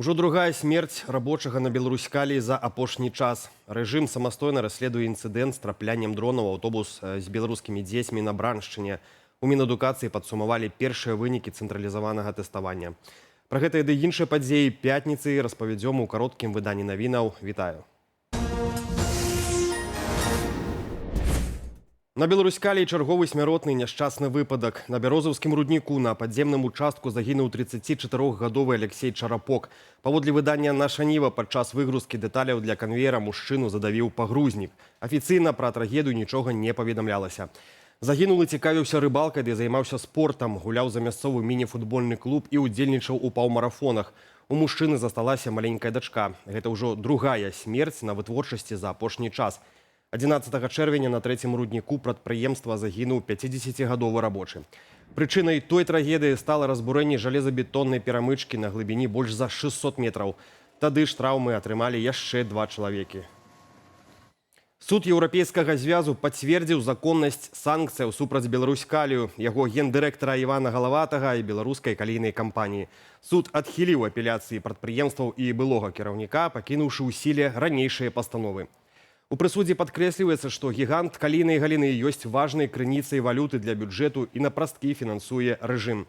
Ужо другая смерць рабочага на Беларуськаліі за апошні час. Рэжым самастойна расследуе інцыдэнт з трапляннем дронаў у аўтобус з беларускімі дзецьмі на Браншчыне. У Мінадукацыі падсумавалі першыя вынікі цэнтралізаванага тэставання. Пра гэта і іншыя падзеі пятніцы распавядзём у кароткім выданні навінаў. Вітаю. На Беларуськаліі чарговы смяротны няшчасны выпадак. На бярозаўскім рудніку на падземным участку загінуў 34-гадовы Алексей Чарапок. Паводле выдання «Наша Ніва» падчас выгрузкі дэталяў для канвеера мужчыну задавіў пагрузнік. Афіцыйна пра трагедыю нічога не паведамлялася. Загінулы цікавіўся рыбалкай, ды займаўся спортам, гуляў за мясцовы міні-футбольны клуб і удзельнічаў у паўмарафонах. У мужчыны засталася маленькая дачка. Гэта ўжо другая смерць на вытворчасці за апошні час. 11 чэрвеня на трэцім рудніку прадпрыемства загінуў 50-гадовы рабочы. Прычынай той трагедыі стала разбурэнне жалезабетоннай перамычкі на глыбіні больш за 600 метраў. Тады ж траўмы атрымалі яшчэ 2 чалавекі. Суд Еўрапейскага звязу пацвердзіў законнасць санкцыяў супраць Беларуськалію, яго гендырэктара Івана Галаватага і беларускай калійнай кампаніі. Суд адхіліў апеляцыі прадпрыемстваў і былога кіраўніка, пакінуўшы ў сіле ранейшыя пастановы. У прысудзе падкрэсліваецца, што гігант калійнай галіны ёсць важнай крыніцай валюты для бюджэту і на прасткі фінансуе рэжым.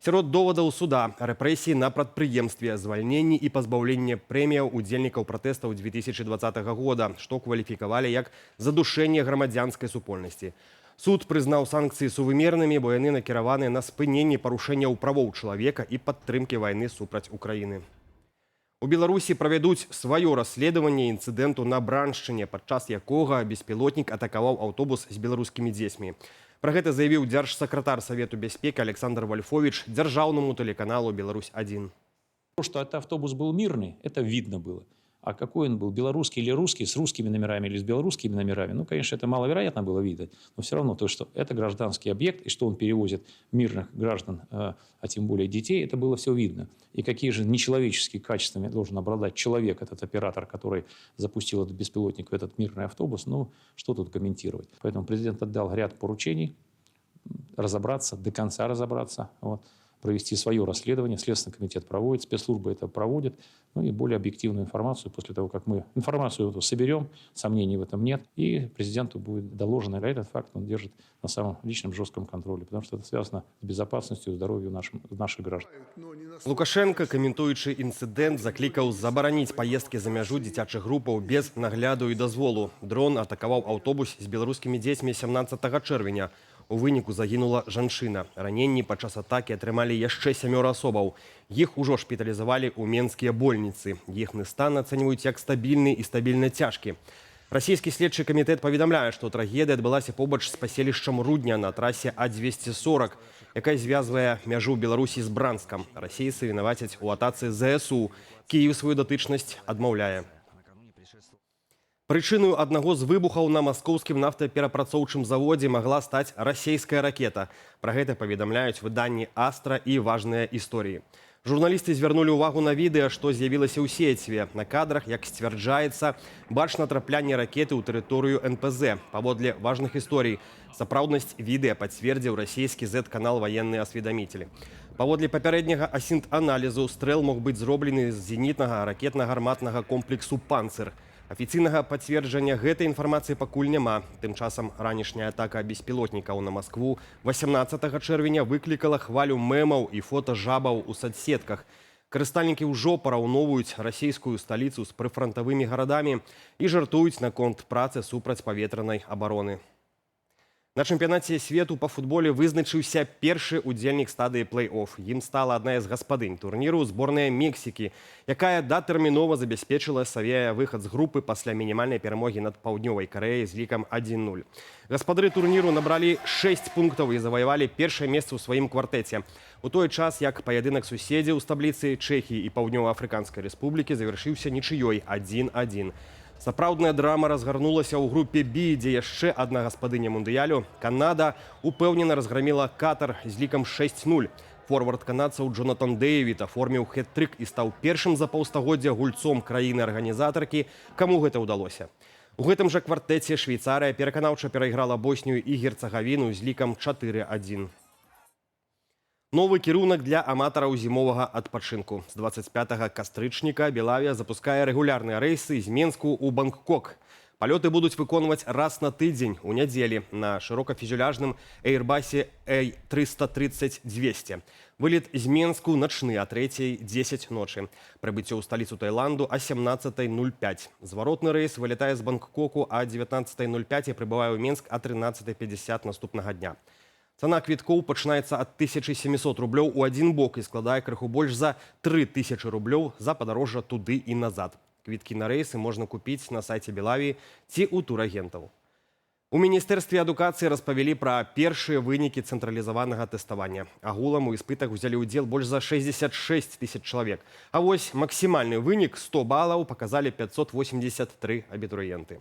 Сярод довадаў суда рэпрэсіі на прадпрыемстве, звальненні і пазбаўленне прэміяў удзельнікаў пратэстаў 2020 года, што кваліфікавалі як задушэнне грамадзянскай супольнасці. Суд прызнаў санкцыі сувымернымі, бо яны накіраваны на спыненне парушэнняў правоў чалавека і падтрымкі вайны супраць Украіны. У Беларусі правядуць сваё расследаванне інцыдэнту на Браншчыне, падчас якога беспілотнік атакаваў аўтобус з беларускімі дзецьмі. Пра гэта заявіў дзяржсакратар Савету бяспекі Александр Вольфович дзяржаўнаму тэлеканалу «Беларусь-1». Что это автобус был мирный, это видно было. А какой он был, белорусский или русский, с русскими номерами или с белорусскими номерами, ну, конечно, это маловероятно было видно, но все равно то, что это гражданский объект, и что он перевозит мирных граждан, а тем более детей, это было все видно. И какие же нечеловеческие качествами должен обладать человек, этот оператор, который запустил этот беспилотник в этот мирный автобус, ну, что тут комментировать. Поэтому президент отдал ряд поручений разобраться, до конца разобраться, вот, провести свое расследование. Следственный комитет проводит, спецслужбы это проводят. Ну и более объективную информацию, после того, как мы информацию эту соберем, сомнений в этом нет, и президенту будет доложено, и этот факт он держит на самом личном жестком контроле, потому что это связано с безопасностью и здоровьем наших граждан. Лукашенко, каментуючы інцыдэнт, заклікаў забараніць паездкі за мяжу дзіцячых групаў без нагляду і дазволу. Дрон атакаваў аўтобус з беларускімі дзецьмі 17 чэрвеня. У выніку загінула жанчына. Раненні падчас атакі атрымалі яшчэ 7 асобаў. Іх ужо шпіталізавалі ў менскія больніцы. Іхны стан ацэньваюць як стабільны і стабільна цяжкі. Расійскі следчы камітэт паведамляе, што трагедыя адбылася побач з паселішчам Рудня на трасе А240, якая звязвае мяжу Беларусі з Бранскам. Расейцы вінавацяць у атацы ЗСУ. Кіеў сваю датычнасць адмаўляе. Прычыною аднаго з выбухаў на маскоўскім нафтаперапрацоўчым заводзе магла стаць расейская ракета. Пра гэта паведамляюць выданні «Астра» і «Важныя історыі». Журналісты звярнулі ўвагу на відэа, што з'явілася ў сеціве. На кадрах, як сцвярджаецца, бачна траплянне ракеты ў тэрыторыю НПЗ. Паводле важных історый, сапраўднасць відэа пацвердзіў расійскі Z-канал «Ваенныя асведаміцелі». Паводле папярэдняга асінт-аналізу, стрэл мог быць зроблены з зенітнага ракетна-гарматнага комплексу «Панцыр». Афіцыйнага пацверджання гэтай інфармацыі пакуль няма. Тым часам ранішняя атака беспілотнікаў на Маскву 18 чэрвеня выклікала хвалю мемаў і фота жабаў у соцсетках. Карыстальнікі ўжо параўноўваюць расійскую сталіцу з прыфрантавымі гарадамі і жартуюць наконт працы супраць паветранай абароны. На чэмпіянаце свету па футболе вызначыўся першы удзельнік стадыі плэй-офф. Ім стала адна з гаспадынь турніру зборная Мексікі, якая датэрмінова забяспечыла сабе выхад з групы пасля мінімальнай перамогі над Паўднёвай Карэяй з лікам 1-0. Гаспадары турніру набралі 6 пунктаў і заваявалі першае месца ў сваім квартэце. У той час, як паядынак суседзяў з табліцы Чэхіі і Паўднёва-Афрыканскай рэспублікі завяршыўся нічыёй 1-1. Сапраўдная драма разгарнулася ў групе «Бі», дзе яшчэ адна гаспадыня мундыялю, Канада, упэўнена разграміла Катар з лікам 6-0. Форвард канадцаў Джонатан Дэвід аформіў хэт-трык і стаў першым за паўстагоддзя гульцом краіны-арганізатаркі, каму гэта ўдалося. У гэтым жа квартэце Швейцарыя пераканаўча перайграла Боснію і Герцагавіну з лікам 4-1. Новы кірунак для аматараў зімовага адпачынку. З 25 кастрычніка Белавія запускае рэгулярныя рэйсы з Менску ў Бангкок. Палёты будуць выконваць раз на тыдзень у нядзелі на шырокафюзеляжным Airbus A330-200. Вылет з Менску начны а 3:10 ночы. Прыбыццё ў сталіцу Таіланду а 17:05. Зваротны рэйс вылетае з Бангкоку а 19:05 і прыбывае ў Менск а 13:50 наступнага дня. Цана квіткоў пачынаецца ад 1700 рублёў у адзін бок і складае крыху больш за 3000 рублёў за падарожжа туды і назад. Квіткі на рэйсы можна купіць на сайце Белавіі ці ў турагентаў. У Міністэрстве адукацыі распавялі пра першыя вынікі цэнтралізаванага тэставання. Агулам у іспытах узялі ўдзел больш за 66 000 чалавек. А вось максімальны вынік 100 балаў паказалі 583 абітурыенты.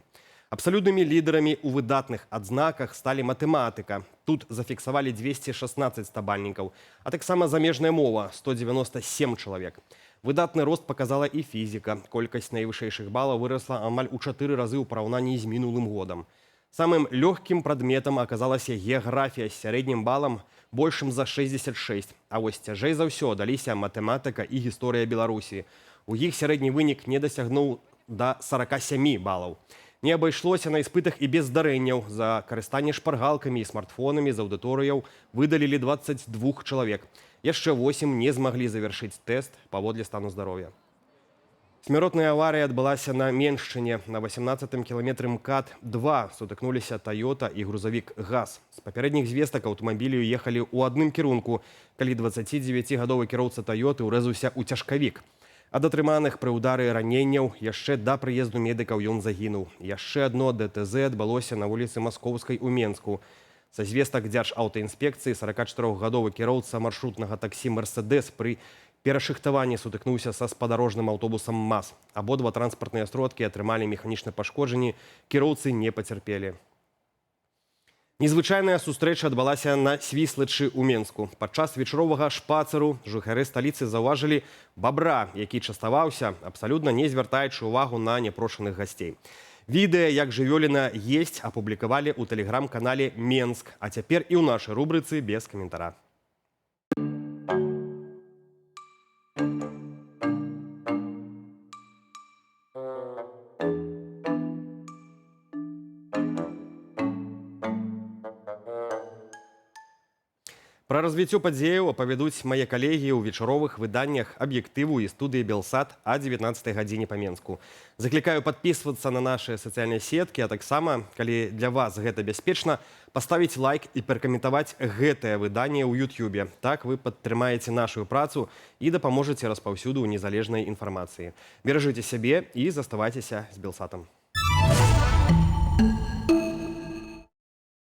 Абсалютнымі лідарамі ў выдатных адзнаках сталі матэматыка. Тут зафіксавалі 216 стабальнікаў, а таксама замежная мова – 197 чалавек. Выдатны рост паказала і фізіка. Колькасць найвышэйшых балаў вырасла амаль у 4 разы ў параўнанні з мінулым годам. Самым лёгкім прадметам аказалася геаграфія з сярэднім балам большым за 66. А вось цяжэй за ўсё даліся матэматыка і гісторыя Беларусі. У іх сярэдні вынік не дасягнуў да 47 балаў. Не абайшлося на іспытах і без здарэнняў. За карыстанне шпаргалкамі і смартфонамі з аўдыторыяў выдалілі 22 чалавек. Яшчэ 8 не змаглі завяршыць тэст паводле стану здароўя. Смяротная аварыя адбылася на Меншчыне. На 18-м кіламетры МКАД-2 сутыкнуліся Тойота і грузавік ГАЗ. З папярэдніх звестак аўтамабілі ехалі ў адным кірунку, калі 29-гадовы кіроўца Тойоты ўрэзаўся ў цяжкавік. Ад атрыманых пры ўдары раненняў яшчэ да прыезду медыкаў ён загінуў. Яшчэ адно ДТЗ адбылося на вуліцы Маскоўскай у Менску. Са звестак Дзяржаўтаінспекцыі 44-гадовы кіроўца маршрутнага таксі «Мерседес» пры перашыхтаванні сутыкнуўся са спадарожным аўтобусам МАЗ. Абодва транспартныя сродкі атрымалі механічныя пашкоджанні, кіроўцы не пацярпелі. Незвычайная сустрэча адбылася на Свіслачы ў Менску. Падчас вечаровага шпацыру жыхары сталіцы заўважылі бабра, які частаваўся, абсалютна не звяртаючы ўвагу на няпрошаных гасцей. Відэа, як жывёліна есць, апублікавалі ў тэлеграм-канале «Менск», а цяпер і ў нашай рубрыцы без каментара. Пра развіццё падзеяў апавядуць мае калегі ў вечаровых выданнях аб'ектыву і студыі «Белсат» а 19 гадзіне па Менску. Заклікаю падпісвацца на нашы сацыяльныя сеткі, а таксама, калі для вас гэта бяспечна, паставіць лайк і пракаментаваць гэтае выданне ў Ютьюбе. Так вы падтрымаеце нашу працу і дапаможаце распаўсюду незалежнай інфармацыі. Беражыце сябе і заставайцеся з «Белсатам».